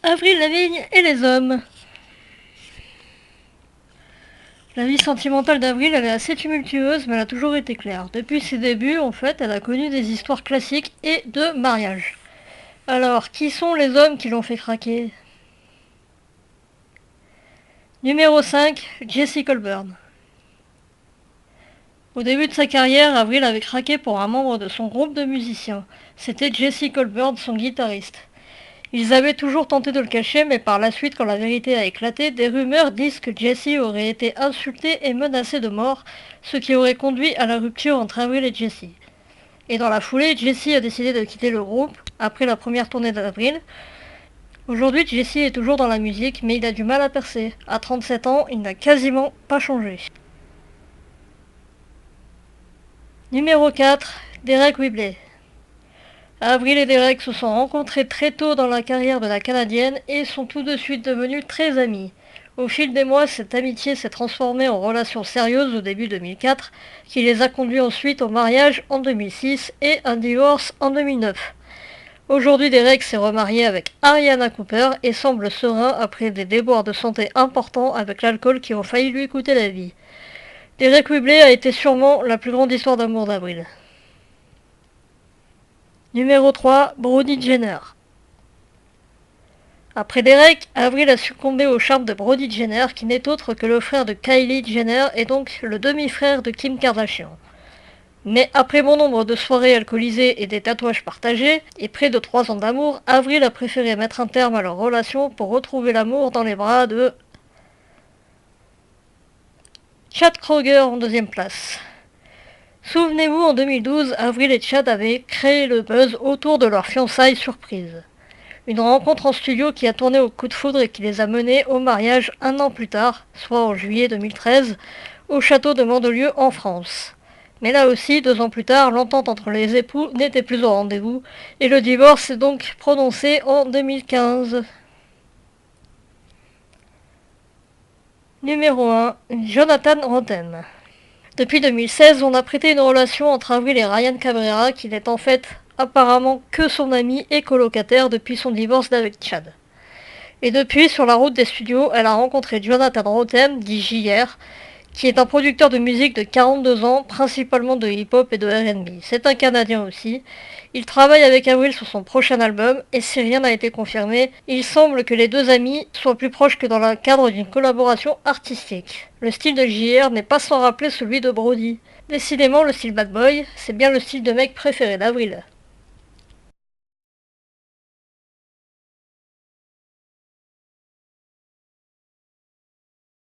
Avril Lavigne et les hommes. La vie sentimentale d'Avril, elle est assez tumultueuse, mais elle a toujours été claire. Depuis ses débuts, en fait, elle a connu des histoires classiques et de mariage. Alors, qui sont les hommes qui l'ont fait craquer? Numéro 5, Jesse Colburn. Au début de sa carrière, Avril avait craqué pour un membre de son groupe de musiciens. C'était Jesse Colburn, son guitariste. Ils avaient toujours tenté de le cacher, mais par la suite, quand la vérité a éclaté, des rumeurs disent que Jesse aurait été insulté et menacé de mort, ce qui aurait conduit à la rupture entre Avril et Jesse. Et dans la foulée, Jesse a décidé de quitter le groupe, après la première tournée d'Avril. Aujourd'hui, Jesse est toujours dans la musique, mais il a du mal à percer. À 37 ans, il n'a quasiment pas changé. Numéro 4, Derek Whibley. Avril et Derek se sont rencontrés très tôt dans la carrière de la Canadienne et sont tout de suite devenus très amis. Au fil des mois, cette amitié s'est transformée en relation sérieuse au début 2004, qui les a conduits ensuite au mariage en 2006 et un divorce en 2009. Aujourd'hui, Derek s'est remarié avec Ariana Cooper et semble serein après des déboires de santé importants avec l'alcool qui ont failli lui coûter la vie. Derek Whibley a été sûrement la plus grande histoire d'amour d'Avril. Numéro 3, Brody Jenner. Après Derek, Avril a succombé au charme de Brody Jenner, qui n'est autre que le frère de Kylie Jenner et donc le demi-frère de Kim Kardashian. Mais après bon nombre de soirées alcoolisées et des tatouages partagés, et près de 3 ans d'amour, Avril a préféré mettre un terme à leur relation pour retrouver l'amour dans les bras de Chad Kroeger en deuxième place. Souvenez-vous, en 2012, Avril et Chad avaient créé le buzz autour de leur fiançailles surprise. Une rencontre en studio qui a tourné au coup de foudre et qui les a menés au mariage un an plus tard, soit en juillet 2013, au château de Mandelieu en France. Mais là aussi, 2 ans plus tard, l'entente entre les époux n'était plus au rendez-vous et le divorce est donc prononcé en 2015. Numéro 1, Jonathan Rotem. Depuis 2016, on a prêté une relation entre Avril et Ryan Cabrera, qui n'est en fait apparemment que son ami et colocataire depuis son divorce d'avec Chad. Et depuis, sur la route des studios, elle a rencontré Jonathan Rotem, dit JR, qui est un producteur de musique de 42 ans, principalement de hip-hop et de R&B. C'est un Canadien aussi. Il travaille avec Avril sur son prochain album, et si rien n'a été confirmé, il semble que les deux amis soient plus proches que dans le cadre d'une collaboration artistique. Le style de JR n'est pas sans rappeler celui de Brody. Décidément, le style bad boy, c'est bien le style de mec préféré d'Avril.